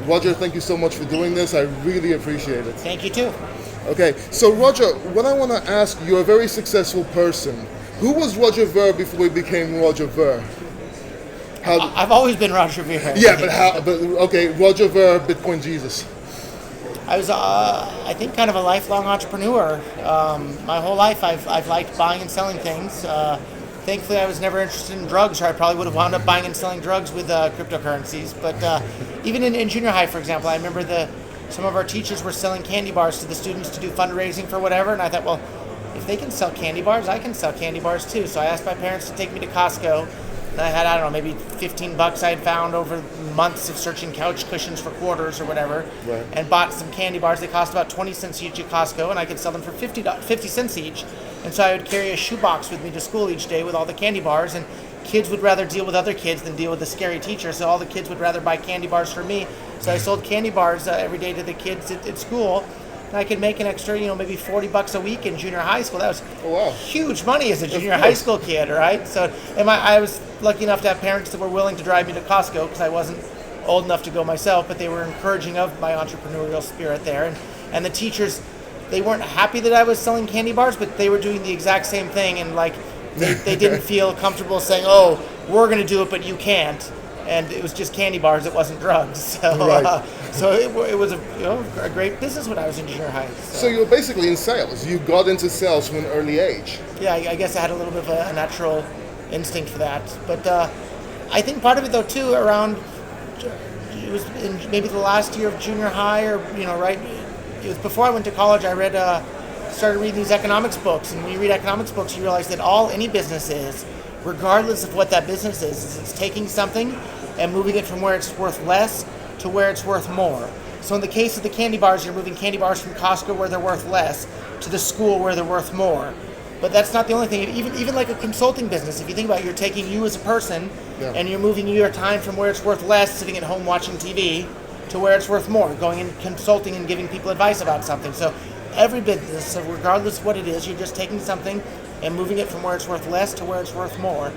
Roger, thank you so much for doing this. I really appreciate it. Thank you too. Okay, so Roger, what I want to ask, you're a very successful person. Who was Roger Ver before he became Roger Ver? I've always been Roger Ver. Yeah, okay, Roger Ver, Bitcoin Jesus. I was, I think, kind of a lifelong entrepreneur. My whole life, I've liked buying and selling things. Thankfully, I was never interested in drugs, or I probably would have wound up buying and selling drugs with cryptocurrencies. But even in junior high, for example, I remember some of our teachers were selling candy bars to the students to do fundraising for whatever, and I thought, well, if they can sell candy bars, I can sell candy bars too. So I asked my parents to take me to Costco. And I had, I don't know, maybe $15 I had found over months of searching couch cushions for quarters or whatever, right, and bought some candy bars. They cost about 20 cents each at Costco, and I could sell them for 50 cents each. And so I would carry a shoebox with me to school each day with all the candy bars, and kids would rather deal with other kids than deal with the scary teacher, so all the kids would rather buy candy bars for me. So I sold candy bars every day to the kids at school. And I could make an extra, maybe $40 a week in junior high school. That was huge money as a junior high school kid, right? So, and I was lucky enough to have parents that were willing to drive me to Costco because I wasn't old enough to go myself, but they were encouraging of my entrepreneurial spirit there. And the teachers, they weren't happy that I was selling candy bars, but they were doing the exact same thing, and they didn't feel comfortable saying, "Oh, we're going to do it, but you can't." And it was just candy bars. It wasn't drugs. So, right. So it was a great business when I was in junior high. So you were basically in sales. You got into sales from an early age. Yeah, I guess I had a little bit of a natural instinct for that. But I think part of it, though, too, it was in maybe the last year of junior high, or right. It was before I went to college. I started reading these economics books, and when you read economics books, you realize that any business is, regardless of what that business is it's taking something and moving it from where it's worth less to where it's worth more. So in the case of the candy bars, you're moving candy bars from Costco where they're worth less to the school where they're worth more. But that's not the only thing. Even like a consulting business, if you think about it, you're taking you as a person and you're moving your time from where it's worth less, sitting at home watching TV, to where it's worth more, going and consulting and giving people advice about something. So every business, so regardless of what it is, you're just taking something and moving it from where it's worth less to where it's worth more.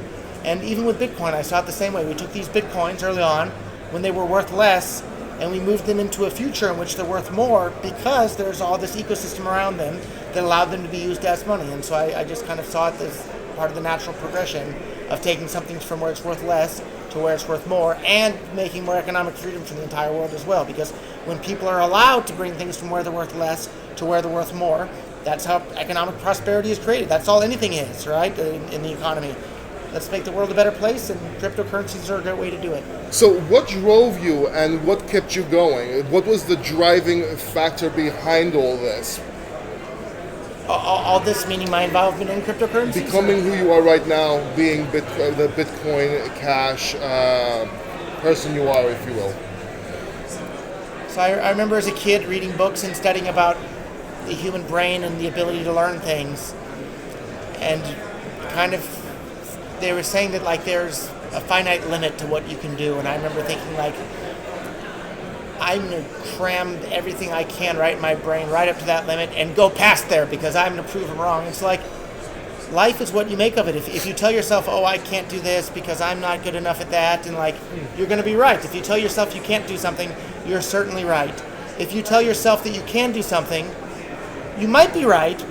And even with Bitcoin, I saw it the same way. We took these Bitcoins early on when they were worth less, and we moved them into a future in which they're worth more because there's all this ecosystem around them that allowed them to be used as money. And so I just kind of saw it as part of the natural progression of taking something from where it's worth less to where it's worth more, and making more economic freedom for the entire world as well. Because when people are allowed to bring things from where they're worth less to where they're worth more, that's how economic prosperity is created. That's all anything is, right, in the economy. Let's make the world a better place, and cryptocurrencies are a great way to do it. So what drove you and what kept you going? What was the driving factor behind all this? All this meaning my involvement in cryptocurrencies? Becoming who you are right now, being the Bitcoin Cash person you are, if you will. So I remember as a kid reading books and studying about the human brain and the ability to learn things. And kind of, they were saying that there's a finite limit to what you can do. And I remember thinking I'm going to cram everything I can right in my brain right up to that limit and go past there because I'm going to prove them wrong. It's like life is what you make of it. If you tell yourself, oh, I can't do this because I'm not good enough at that, and you're going to be right. If you tell yourself you can't do something, you're certainly right. If you tell yourself that you can do something, you might be right,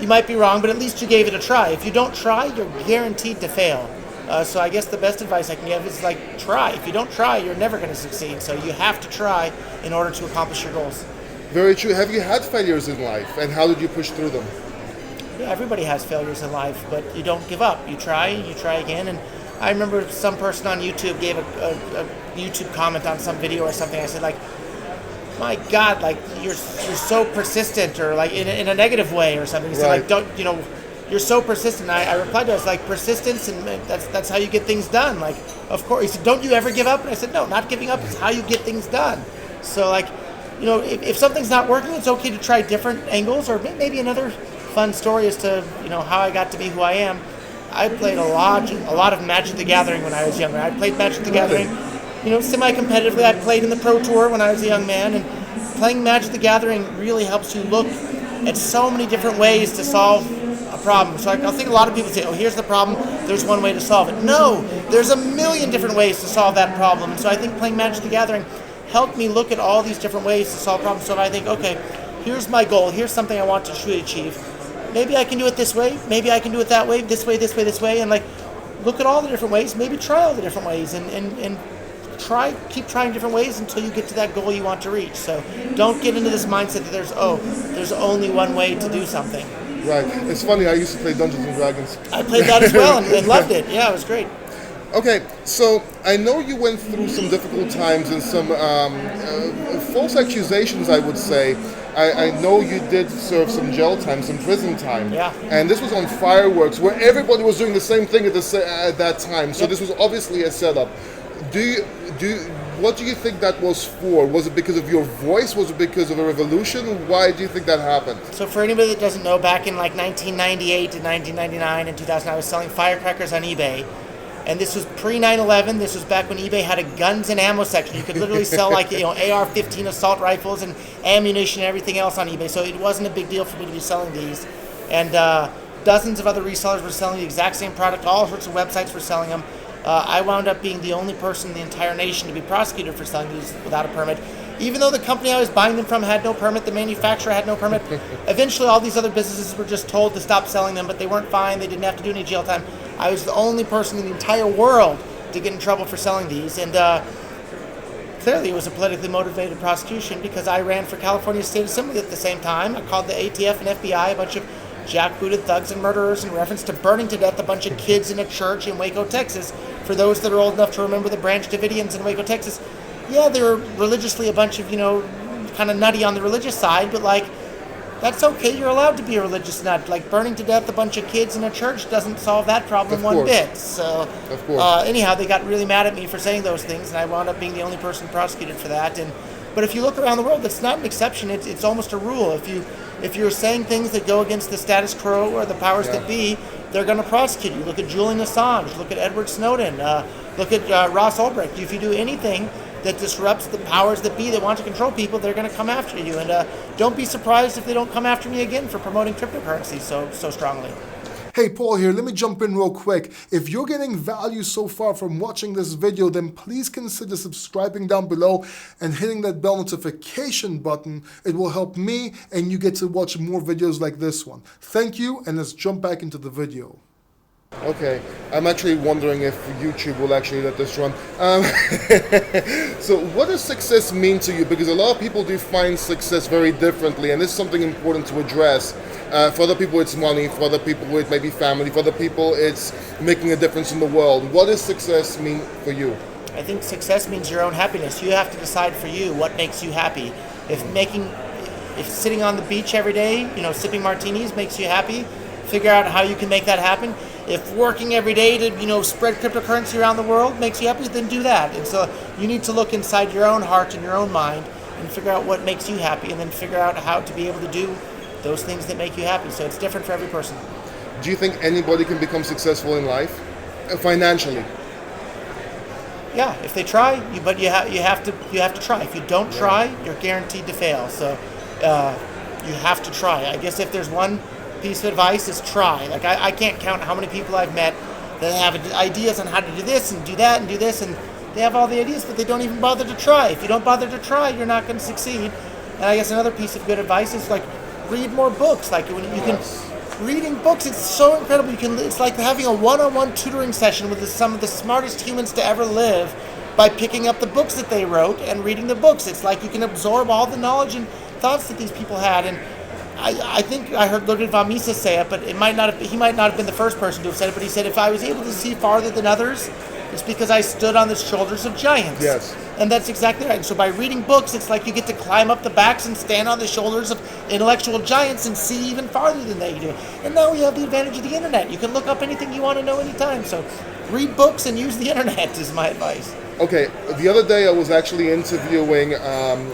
you might be wrong, but at least you gave it a try. If you don't try, you're guaranteed to fail. So I guess the best advice I can give is try. If you don't try, you're never going to succeed. So you have to try in order to accomplish your goals. Very true. Have you had failures in life, and how did you push through them? Yeah, everybody has failures in life, but you don't give up. You try again. And I remember some person on YouTube gave a YouTube comment on some video or something. I said, my God, you're so persistent, or in a negative way or something. He said, you're so persistent. I replied to us, persistence, and that's how you get things done. Of course. He said, don't you ever give up? And I said, no, not giving up is how you get things done. So if something's not working, it's okay to try different angles. Or maybe another fun story as to how I got to be who I am. I played a lot of Magic the Gathering when I was younger. I played Magic the Gathering, semi-competitively. I played in the Pro Tour when I was a young man, and playing Magic the Gathering really helps you look at so many different ways to solve a problem. So I think a lot of people say, oh, here's the problem, there's one way to solve it. No, there's a million different ways to solve that problem. And so I think playing Magic the Gathering helped me look at all these different ways to solve problems. So if I think, okay, here's my goal, here's something I want to truly achieve. Maybe I can do it this way, maybe I can do it that way, this way, this way, this way, and like look at all the different ways, maybe try all the different ways, and keep trying different ways until you get to that goal you want to reach. So don't get into this mindset that there's only one way to do something. Right. It's funny, I used to play Dungeons and Dragons. I played that as well and loved it. Yeah, it was great. Okay, so I know you went through some difficult times and some false accusations, I would say. I know you did serve some jail time, some prison time. Yeah. And this was on fireworks, where everybody was doing the same thing at that time. So This was obviously a setup. What do you think that was for? Was it because of your voice? Was it because of a revolution? Why do you think that happened? So for anybody that doesn't know, back in like 1998 to 1999 and 2000, I was selling firecrackers on eBay. And this was pre-9/11. This was back when eBay had a guns and ammo section. You could literally sell like AR-15 assault rifles and ammunition and everything else on eBay. So it wasn't a big deal for me to be selling these. And dozens of other resellers were selling the exact same product. All sorts of websites were selling them. I wound up being the only person in the entire nation to be prosecuted for selling these without a permit. Even though the company I was buying them from had no permit, the manufacturer had no permit. Eventually, all these other businesses were just told to stop selling them, but they weren't fined. They didn't have to do any jail time. I was the only person in the entire world to get in trouble for selling these. And clearly, it was a politically motivated prosecution because I ran for California State Assembly at the same time. I called the ATF and FBI a bunch of jackbooted thugs and murderers in reference to burning to death a bunch of kids in a church in Waco, Texas. For those that are old enough to remember the Branch Davidians in Waco, Texas, yeah, they were religiously a bunch of, kind of nutty on the religious side, but like, that's okay. You're allowed to be a religious nut. Like, burning to death a bunch of kids in a church doesn't solve that problem one bit. So, of course. Anyhow, they got really mad at me for saying those things, and I wound up being the only person prosecuted for that. But if you look around the world, it's not an exception. It's almost a rule. If you're saying things that go against the status quo or the powers that be, they're going to prosecute you. Look at Julian Assange. Look at Edward Snowden. Look at Ross Ulbricht. If you do anything that disrupts the powers that be that want to control people, they're going to come after you. And don't be surprised if they don't come after me again for promoting cryptocurrency so strongly. Hey, Paul here. Let me jump in real quick. If you're getting value so far from watching this video, then please consider subscribing down below and hitting that bell notification button. It will help me and you get to watch more videos like this one. Thank you, and let's jump back into the video. Okay, I'm actually wondering if YouTube will actually let this run. So what does success mean to you? Because a lot of people define success very differently, and this is something important to address. For other people it's money, for other people it may be family, for other people it's making a difference in the world. What does success mean for you? I think success means your own happiness. You have to decide for you what makes you happy. If sitting on the beach every day, sipping martinis makes you happy, figure out how you can make that happen. If working every day to, spread cryptocurrency around the world makes you happy, then do that. And so you need to look inside your own heart and your own mind and figure out what makes you happy, and then figure out how to be able to do those things that make you happy. So it's different for every person. Do you think anybody can become successful in life, financially? Yeah, if they try, but you have to try. If you don't try, you're guaranteed to fail. So you have to try. I guess if there's one piece of advice, is try. Like I can't count how many people I've met that have ideas on how to do this and do that and do this, and they have all the ideas, but they don't even bother to try. If you don't bother to try, you're not going to succeed. And I guess another piece of good advice is like read more books. Like when you can, reading books, it's so incredible. It's like having a one-on-one tutoring session with some of the smartest humans to ever live by picking up the books that they wrote and reading the books. It's like you can absorb all the knowledge and thoughts that these people had. And I think I heard Ludwig von Mises say it, but he might not have been the first person to have said it, but he said, if I was able to see farther than others, it's because I stood on the shoulders of giants. Yes. And that's exactly right. And so by reading books, it's like you get to climb up the backs and stand on the shoulders of intellectual giants and see even farther than they do. And now we have the advantage of the internet. You can look up anything you want to know anytime. So read books and use the internet is my advice. Okay, the other day I was actually interviewing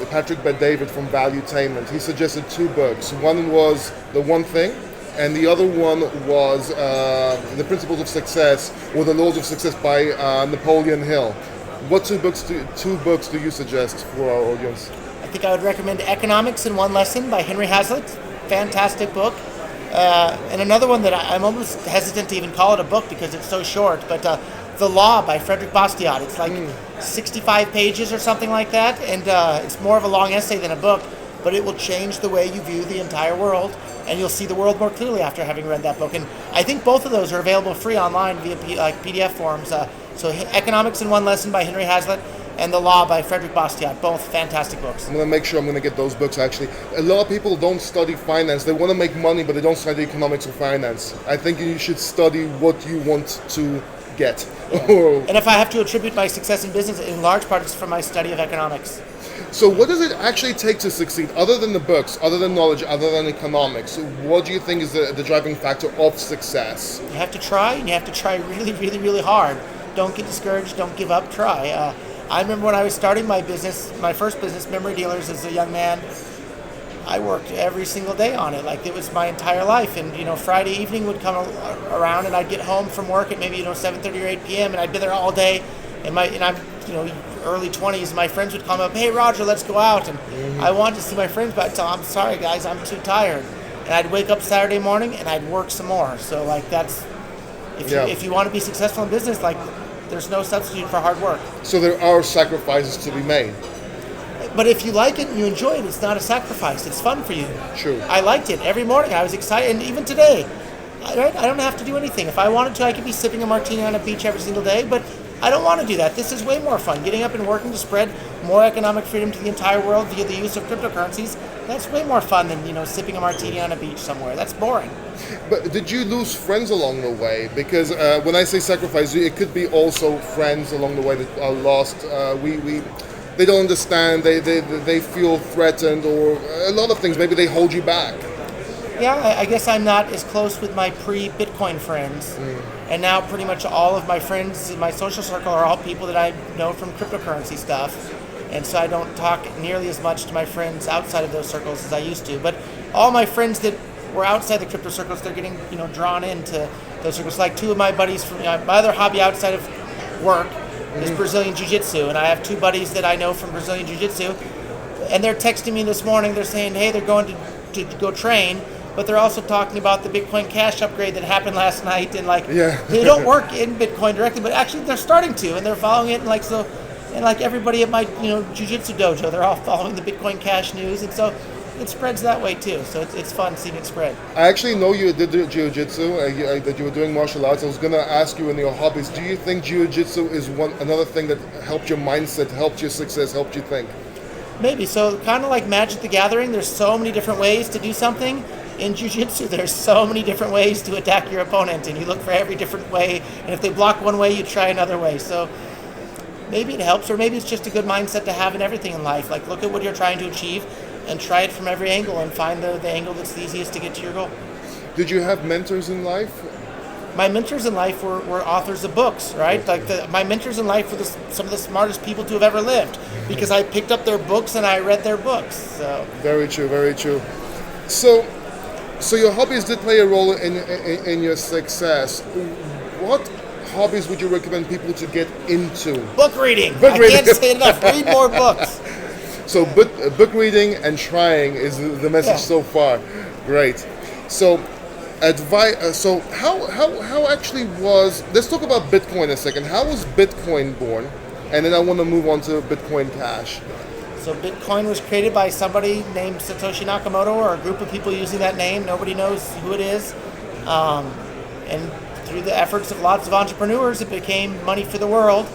Patrick Bet-David from Valuetainment. He suggested two books. One was The One Thing, and the other one was The Principles of Success, or The Laws of Success by Napoleon Hill. What two books do you suggest for our audience? I think I would recommend Economics in One Lesson by Henry Hazlitt. Fantastic book. And another one that I'm almost hesitant to even call it a book because it's so short, but The Law by Frederick Bastiat. It's like 65 pages or something like that, and it's more of a long essay than a book, but it will change the way you view the entire world, and you'll see the world more clearly after having read that book. And I think both of those are available free online via PDF forms. So Economics in One Lesson by Henry Hazlitt and The Law by Frederick Bastiat, both fantastic books. I'm going to make sure I'm going to get those books, actually. A lot of people don't study finance. They want to make money, but they don't study economics or finance. I think you should study what you want to get. And if I have to attribute my success in business, in large part it's from my study of economics. So what does it actually take to succeed, other than the books, other than knowledge, other than economics? What do you think is the driving factor of success? You have to try, and you have to try really, really, really hard. Don't get discouraged, don't give up, try. I remember when I was starting my business, my first business, Memory Dealers, as a young man, I worked every single day on it. Like, it was my entire life. And, Friday evening would come around, and I'd get home from work at maybe, 7:30 or 8 p.m., and I'd be there all day. And I'm, early 20s, my friends would come up, hey, Roger, let's go out. And I wanted to see my friends, but I'd tell them, I'm sorry, guys, I'm too tired. And I'd wake up Saturday morning, and I'd work some more. So, that's, if you want to be successful in business, there's no substitute for hard work. So there are sacrifices to be made. But if you like it and you enjoy it, it's not a sacrifice. It's fun for you. True. I liked it. Every morning I was excited. And even today, I don't have to do anything. If I wanted to, I could be sipping a martini on a beach every single day. But I don't want to do that. This is way more fun. Getting up and working to spread more economic freedom to the entire world via the use of cryptocurrencies, that's way more fun than, sipping a martini on a beach somewhere. That's boring. But did you lose friends along the way? Because when I say sacrifice, it could be also friends along the way that are lost. They don't understand, they feel threatened, or a lot of things. Maybe they hold you back. Yeah, I guess I'm not as close with my pre-Bitcoin friends. And now pretty much all of my friends in my social circle are all people that I know from cryptocurrency stuff. And so I don't talk nearly as much to my friends outside of those circles as I used to. But all my friends that were outside the crypto circles, they're getting drawn into those circles. Like two of my buddies from my other hobby outside of work is Brazilian Jiu-Jitsu, and I have two buddies that I know from Brazilian Jiu-Jitsu, and they're texting me this morning. They're saying, hey, they're going to go train, but they're also talking about the Bitcoin Cash upgrade that happened last night, and they don't work in Bitcoin directly, but actually they're starting to, and they're following it, and everybody at my Jiu-Jitsu dojo, they're all following the Bitcoin Cash news, and so it spreads that way too. So it's fun seeing it spread. I actually know you did jiu-jitsu, that you were doing martial arts. I was going to ask you in your hobbies, do you think jiu-jitsu is another thing that helped your mindset, helped your success, helped you think? Maybe. So kind of like Magic the Gathering, there's so many different ways to do something. In jiu-jitsu, there's so many different ways to attack your opponent, and you look for every different way. And if they block one way, you try another way. So maybe it helps, or maybe it's just a good mindset to have in everything in life. Like, look at what you're trying to achieve and try it from every angle and find the angle that's the easiest to get to your goal. Did you have mentors in life? My mentors in life were authors of books, right? My mentors in life were some of the smartest people to have ever lived, because I picked up their books and I read their books. So very true, very true. So your hobbies did play a role in your success. What hobbies would you recommend people to get into? Book reading. I can't say it enough. Read more books. So book reading and trying is the message so far. Great. So advice. So how actually was? Let's talk about Bitcoin a second. How was Bitcoin born? And then I want to move on to Bitcoin Cash. So Bitcoin was created by somebody named Satoshi Nakamoto, or a group of people using that name. Nobody knows who it is. And through the efforts of lots of entrepreneurs, it became money for the world,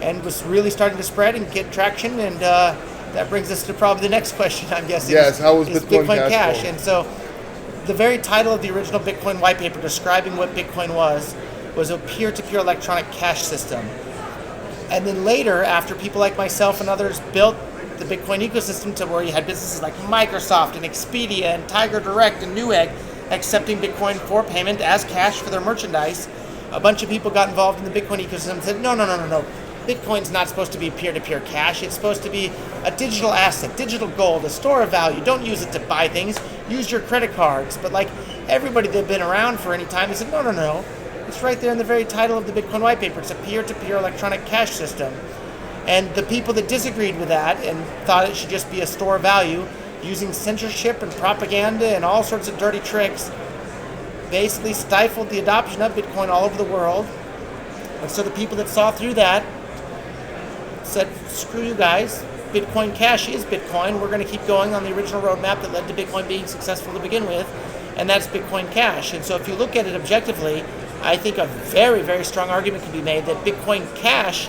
and was really starting to spread and get traction. And that brings us to probably the next question, I'm guessing. Yes, how was Bitcoin Cash? And so the very title of the original Bitcoin white paper describing what Bitcoin was a peer-to-peer electronic cash system. And then later, after people like myself and others built the Bitcoin ecosystem to where you had businesses like Microsoft and Expedia and Tiger Direct and Newegg accepting Bitcoin for payment as cash for their merchandise, a bunch of people got involved in the Bitcoin ecosystem and said, no. Bitcoin's not supposed to be peer-to-peer cash. It's supposed to be a digital asset, digital gold, a store of value. Don't use it to buy things. Use your credit cards. But like everybody that had been around for any time, they said, no. It's right there in the very title of the Bitcoin white paper. It's a peer-to-peer electronic cash system. And the people that disagreed with that and thought it should just be a store of value, using censorship and propaganda and all sorts of dirty tricks, basically stifled the adoption of Bitcoin all over the world. And so the people that saw through that said, screw you guys, Bitcoin Cash is Bitcoin. We're going to keep going on the original roadmap that led to Bitcoin being successful to begin with, and that's Bitcoin Cash. And so if you look at it objectively, I think a very, very strong argument can be made that Bitcoin Cash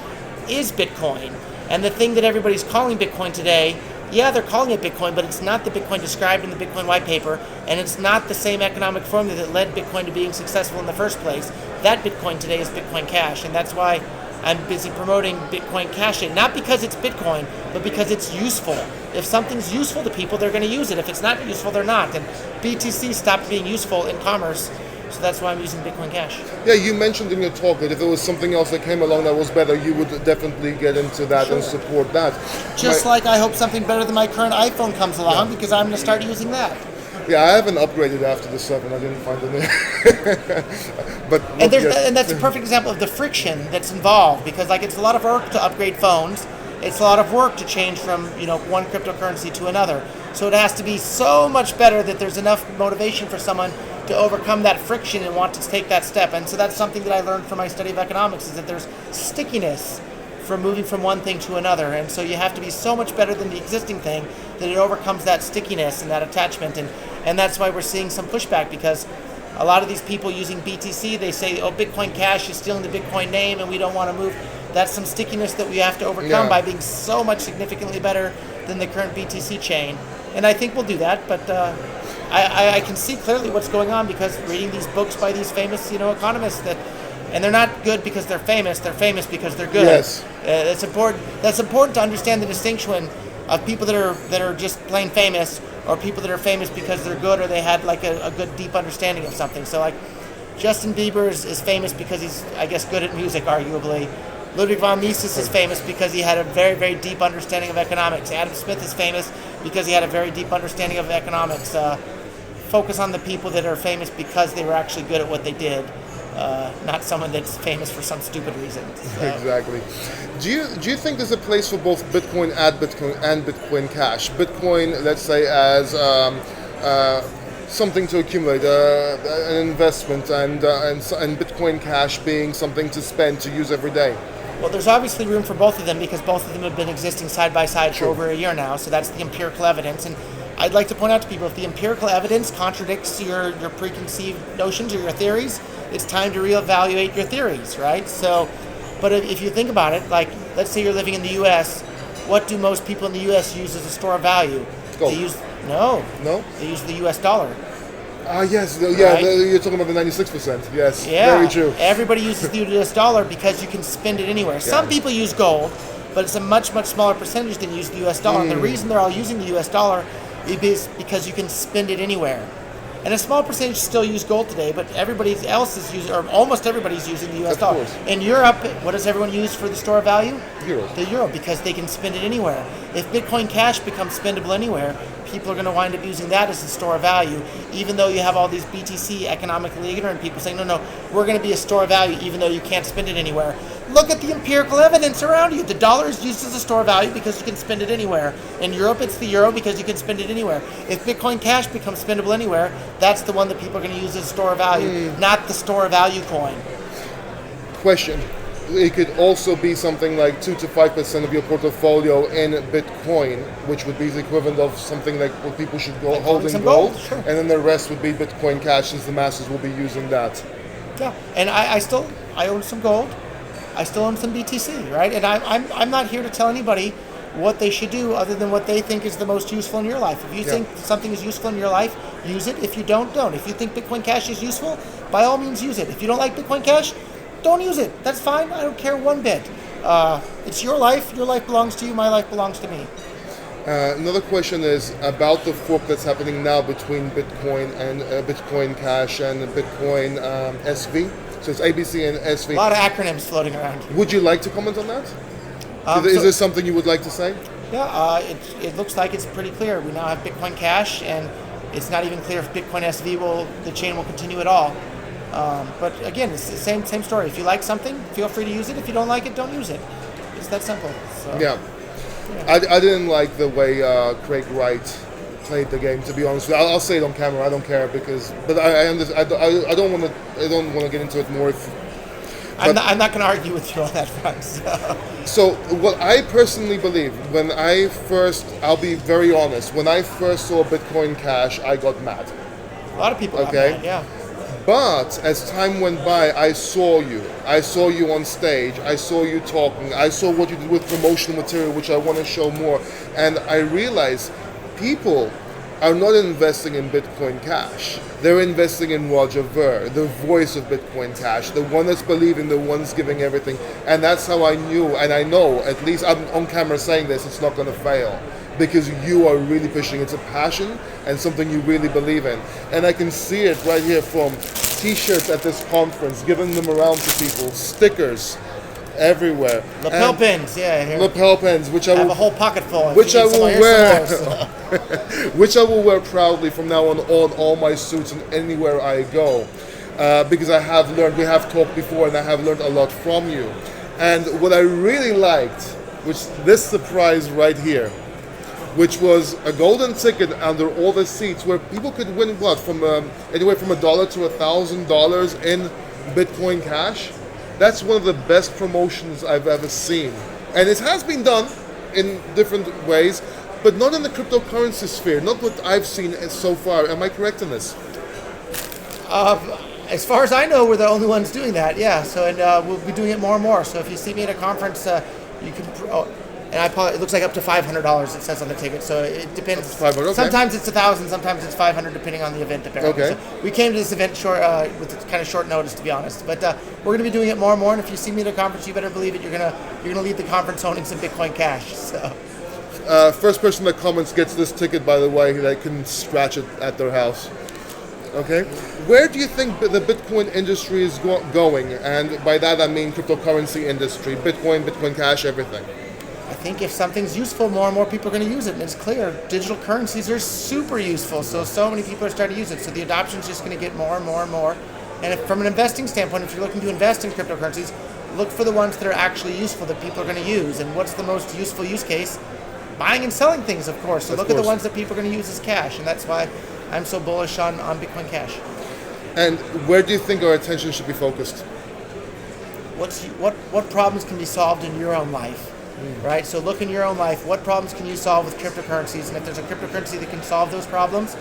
is Bitcoin. And the thing that everybody's calling Bitcoin today, yeah, they're calling it Bitcoin, but it's not the Bitcoin described in the Bitcoin white paper, and it's not the same economic formula that led Bitcoin to being successful in the first place. That Bitcoin today is Bitcoin Cash, and that's why I'm busy promoting Bitcoin Cash, not because it's Bitcoin, but because it's useful. If something's useful to people, they're going to use it. If it's not useful, they're not. And BTC stopped being useful in commerce, so that's why I'm using Bitcoin Cash. Yeah, you mentioned in your talk that if there was something else that came along that was better, you would definitely get into that and support that. Just like I hope something better than my current iPhone comes along, because I'm going to start using that. Yeah, I haven't upgraded after the 7. I didn't find it. And that's a perfect example of the friction that's involved, because like it's a lot of work to upgrade phones. It's a lot of work to change from one cryptocurrency to another. So it has to be so much better that there's enough motivation for someone to overcome that friction and want to take that step. And so that's something that I learned from my study of economics, is that there's stickiness from moving from one thing to another. And so you have to be so much better than the existing thing that it overcomes that stickiness and that attachment. And that's why we're seeing some pushback, because a lot of these people using BTC, they say, oh, Bitcoin Cash is stealing the Bitcoin name and we don't want to move. That's some stickiness that we have to overcome by being so much significantly better than the current BTC chain. And I think we'll do that, but I can see clearly what's going on, because reading these books by these famous economists, and they're not good because they're famous because they're good. Yes. That's important to understand the distinction of people that are just plain famous, or people that are famous because they're good, or they had like a good deep understanding of something. So like Justin Bieber is famous because he's, I guess, good at music, arguably. Ludwig von Mises is famous because he had a very, very deep understanding of economics. Adam Smith is famous because he had a very deep understanding of economics. Focus on the people that are famous because they were actually good at what they did, not someone that's famous for some stupid reason. So. Exactly. Do you think there's a place for both Bitcoin and Bitcoin Cash? Bitcoin, let's say, as something to accumulate, an investment, and Bitcoin Cash being something to spend, to use every day. Well, there's obviously room for both of them, because both of them have been existing side by side for over a year now. So that's the empirical evidence. And I'd like to point out to people, if the empirical evidence contradicts your preconceived notions or your theories, it's time to reevaluate your theories, right? So, but if you think about it, like, let's say you're living in the U.S., what do most people in the U.S. use as a store of value? Gold. They use They use the U.S. dollar. Yes, Right? you're talking about the 96%. Yes, Yeah, very true. Everybody uses the U.S. dollar because you can spend it anywhere. Some people use gold, but it's a much, much smaller percentage than use the U.S. dollar. And the reason they're all using the U.S. dollar is because you can spend it anywhere. And a small percentage still use gold today, but everybody else is using, or almost everybody's using the U.S. dollar. Course. In Europe, what does everyone use for the store of value? Euro. The euro, because they can spend it anywhere. If Bitcoin Cash becomes spendable anywhere, people are going to wind up using that as a store of value, even though you have all these BTC economically ignorant people saying, no, we're going to be a store of value even though you can't spend it anywhere. Look at the empirical evidence around you. The dollar is used as a store of value because you can spend it anywhere. In Europe, it's the euro because you can spend it anywhere. If Bitcoin Cash becomes spendable anywhere, that's the one that people are going to use as a store of value, not the store of value coin. Question. It could also be something like 2 to 5% of your portfolio in Bitcoin, which would be the equivalent of something like what people should go Like holding some gold, gold, sure. and then the rest would be Bitcoin Cash, since the masses will be using that. Yeah, and I own some gold. I still own some BTC, right? And I'm not here to tell anybody what they should do other than what they think is the most useful in your life. If you think something is useful in your life, use it. If you don't. If you think Bitcoin Cash is useful, by all means use it. If you don't like Bitcoin Cash, don't use it. That's fine. I don't care one bit. It's your life. Your life belongs to you. My life belongs to me. Another question is about the fork that's happening now between Bitcoin and Bitcoin Cash and Bitcoin SV. So it's ABC and SV. A lot of acronyms floating around. Would you like to comment on that? Is there something you would like to say? Yeah, it looks like it's pretty clear. We now have Bitcoin Cash, and it's not even clear if Bitcoin SV the chain will continue at all. But again, it's the same story. If you like something, feel free to use it. If you don't like it, don't use it. It's that simple. So, Yeah. I didn't like the way Craig Wright played the game, to be honest. I'll say it on camera. I don't care, but I don't want to get into it more. I'm not going to argue with you on that front. So what I personally believe, I'll be very honest, when I first saw Bitcoin Cash, I got mad. A lot of people got mad, yeah. But as time went by, I saw you. I saw you on stage. I saw you talking. I saw what you did with promotional material, which I want to show more. And I realized people are not investing in Bitcoin Cash. They're investing in Roger Ver, the voice of Bitcoin Cash, the one that's believing, the one's giving everything. And that's how I knew, and I know, at least I'm on camera saying this, it's not going to fail. Because you are really pushing. It's a passion and something you really believe in. And I can see it right here from t-shirts at this conference, giving them around to people, stickers everywhere. Lapel pins, yeah. Here. Lapel pins, which I have will, a whole pocket full. Which I will wear. More, which I will wear proudly from now on all my suits and anywhere I go. Because I have learned, we have talked before, and I have learned a lot from you. And what I really liked, which this surprise right here, which was a golden ticket under all the seats where people could win what, from anywhere from $1 to $1,000 in Bitcoin Cash. That's one of the best promotions I've ever seen. And it has been done in different ways, but not in the cryptocurrency sphere, not what I've seen so far. Am I correct in this? As far as I know, we're the only ones doing that, yeah. So, and we'll be doing it more and more. So if you see me at a conference, you can... it looks like up to $500. It says on the ticket, so it depends. 500, okay. Sometimes it's 1,000, sometimes it's 500, depending on the event. Apparently. Okay. So we came to this event with kind of short notice, to be honest. But we're going to be doing it more and more. And if you see me at a conference, you better believe it. You're gonna leave the conference owning some Bitcoin Cash. So. First person that comments gets this ticket, by the way. They can scratch it at their house. Okay. Where do you think the Bitcoin industry is going? And by that I mean cryptocurrency industry, Bitcoin Cash, everything. I think if something's useful, more and more people are going to use it. And it's clear, digital currencies are super useful. So many people are starting to use it. So the adoption is just going to get more and more and more. And from an investing standpoint, if you're looking to invest in cryptocurrencies, look for the ones that are actually useful, that people are going to use. And what's the most useful use case? Buying and selling things, of course. So look at the ones that people are going to use as cash. And that's why I'm so bullish on Bitcoin Cash. And where do you think our attention should be focused? What problems can be solved in your own life? Right? So look in your own life, what problems can you solve with cryptocurrencies? And if there's a cryptocurrency that can solve those problems,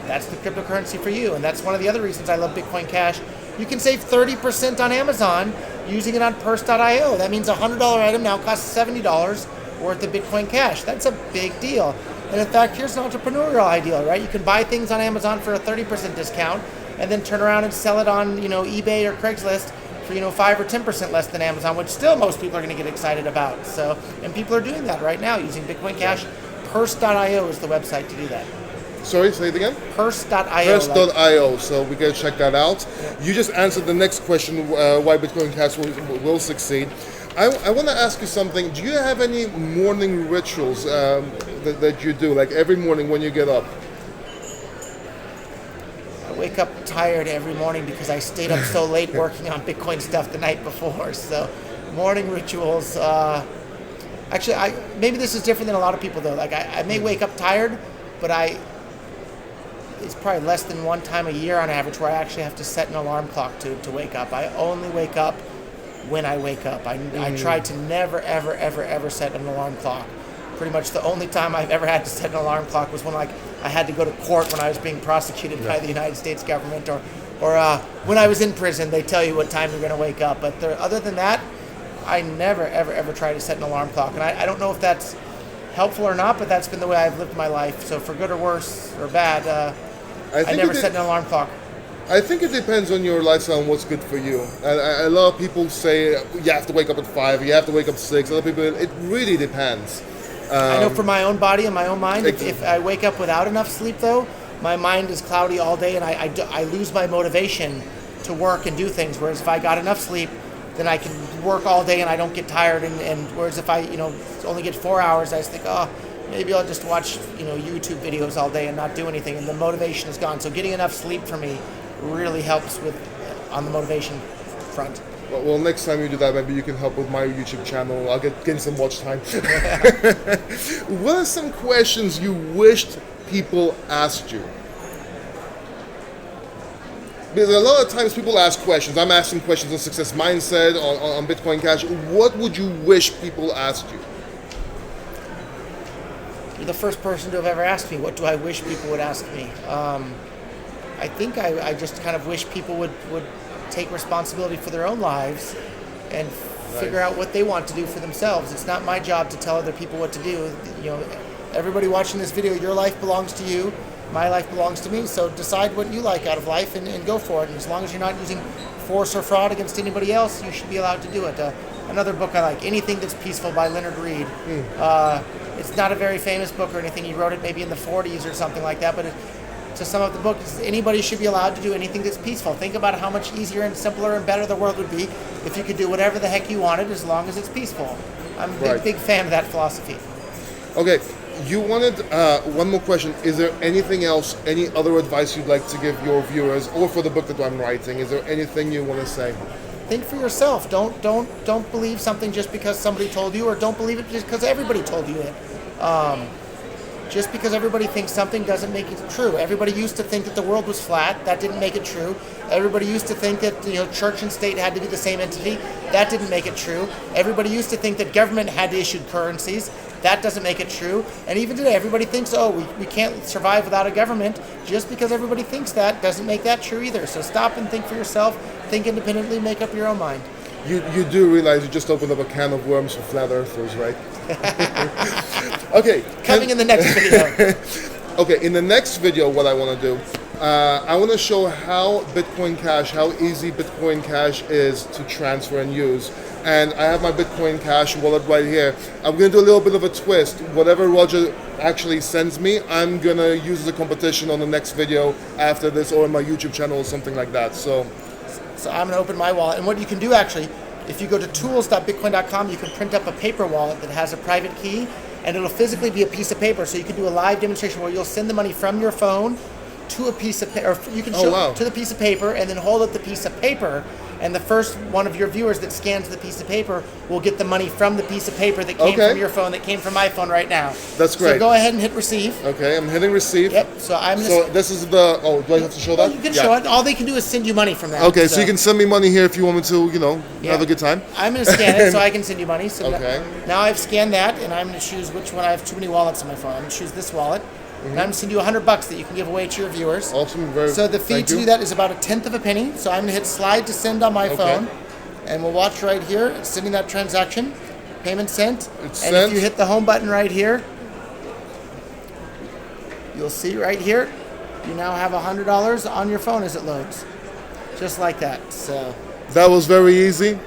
that's the cryptocurrency for you. And that's one of the other reasons I love Bitcoin Cash. You can save 30% on Amazon using it on purse.io. That means a $100 item now costs $70 worth of Bitcoin Cash. That's a big deal. And in fact, here's an entrepreneurial idea, right? You can buy things on Amazon for a 30% discount and then turn around and sell it on, eBay or Craigslist for 5 or 10% less than Amazon, which still most people are going to get excited about. So, and people are doing that right now using Bitcoin Cash. Purse.io is the website to do that. Sorry, say it again? Purse.io. Purse.io, so we can check that out. Yeah. You just answered the next question, why Bitcoin Cash will succeed. I want to ask you something. Do you have any morning rituals that you do, like every morning when you get up? I wake up tired every morning because I stayed up so late working on Bitcoin stuff the night before. So morning rituals, actually, maybe this is different than a lot of people though. Like I may wake up tired, but it's probably less than one time a year on average where I actually have to set an alarm clock to wake up. I only wake up when I wake up. I try to never, ever, ever, ever set an alarm clock. Pretty much the only time I've ever had to set an alarm clock was when I had to go to court when I was being prosecuted by the United States government, or when I was in prison. They tell you what time you're going to wake up. But other than that, I never, ever, ever try to set an alarm clock. And I don't know if that's helpful or not, but that's been the way I've lived my life. So for good or worse or bad, I never set an alarm clock. I think it depends on your lifestyle and what's good for you. A lot of people say you have to wake up at 5, you have to wake up at 6. Other people, it really depends. I know for my own body and my own mind, if I wake up without enough sleep though, my mind is cloudy all day and I lose my motivation to work and do things. Whereas if I got enough sleep, then I can work all day and I don't get tired. And whereas if I only get 4 hours, I just think, maybe I'll just watch YouTube videos all day and not do anything, and the motivation is gone. So getting enough sleep for me really helps on the motivation front. Well, next time you do that, maybe you can help with my YouTube channel. I'll get some watch time. What are some questions you wished people asked you? because a lot of times people ask questions. I'm asking questions on success mindset, on Bitcoin Cash. What would you wish people asked you? You're the first person to have ever asked me, what do I wish people would ask me? I think I just kind of wish people would take responsibility for their own lives and figure out what they want to do for themselves. It's not my job to tell other people what to do. You know, everybody watching this video, your life belongs to you. My life belongs to me. So decide what you like out of life and go for it. And as long as you're not using force or fraud against anybody else, you should be allowed to do it. Another book I like, Anything That's Peaceful by Leonard Reed. It's not a very famous book or anything. He wrote it maybe in the 40s or something like that, but to sum up the book, anybody should be allowed to do anything that's peaceful. Think about how much easier and simpler and better the world would be if you could do whatever the heck you wanted as long as it's peaceful. I'm a big fan of that philosophy. Okay, you wanted one more question. Is there anything else, any other advice you'd like to give your viewers, or for the book that I'm writing? Is there anything you want to say? Think for yourself. Don't believe something just because somebody told you, or don't believe it just because everybody told you it. Just because everybody thinks something doesn't make it true. Everybody used to think that the world was flat. That didn't make it true. Everybody used to think that church and state had to be the same entity. That didn't make it true. Everybody used to think that government had to issue currencies. That doesn't make it true. And even today, everybody thinks, we can't survive without a government. Just because everybody thinks that doesn't make that true either. So stop and think for yourself. Think independently. Make up your own mind. You do realize you just opened up a can of worms for flat earthers, right? Okay. Coming in the next video. Okay, in the next video, what I want to do, I want to show how Bitcoin Cash, how easy Bitcoin Cash is to transfer and use. And I have my Bitcoin Cash wallet right here. I'm going to do a little bit of a twist. Whatever Roger actually sends me, I'm going to use as a competition on the next video after this, or on my YouTube channel or something like that. So I'm going to open my wallet. And what you can do actually, if you go to tools.bitcoin.com, you can print up a paper wallet that has a private key, and it'll physically be a piece of paper. So you can do a live demonstration where you'll send the money from your phone to a piece of paper, or you can show to the piece of paper and then hold up the piece of paper, and the first one of your viewers that scans the piece of paper will get the money from the piece of paper that came from your phone, that came from my phone right now. That's great. So go ahead and hit receive. Okay, I'm hitting receive. Yep. So this is the, do I have to show that? You can show it. All they can do is send you money from that. Okay, so you can send me money here if you want me to, have a good time. I'm going to scan it so I can send you money. So okay. Now I've scanned that, and I'm going to choose which one. I have too many wallets on my phone. I'm going to choose this wallet. And I'm going to send you $100 that you can give away to your viewers. Awesome. So the fee to do that is about 1/10 of a penny. So I'm going to hit slide to send on my phone. And we'll watch right here. It's sending that transaction. Payment sent. It's and sent. If you hit the home button right here, you'll see right here, you now have $100 on your phone as it loads. Just like that. So that was very easy.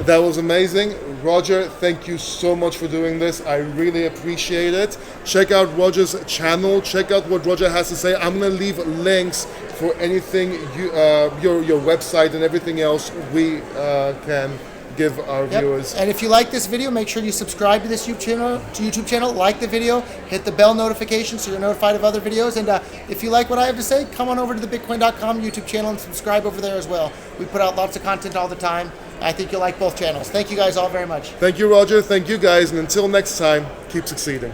That was amazing. Roger, thank you so much for doing this. I really appreciate it. Check out Roger's channel. Check out what Roger has to say. I'm going to leave links for anything, your website and everything else we can give our viewers. And if you like this video, make sure you subscribe to this YouTube channel, like the video, hit the bell notification so you're notified of other videos. And if you like what I have to say, come on over to the Bitcoin.com YouTube channel and subscribe over there as well. We put out lots of content all the time. I think you'll like both channels. Thank you guys all very much. Thank you, Roger. Thank you, guys. And until next time, keep succeeding.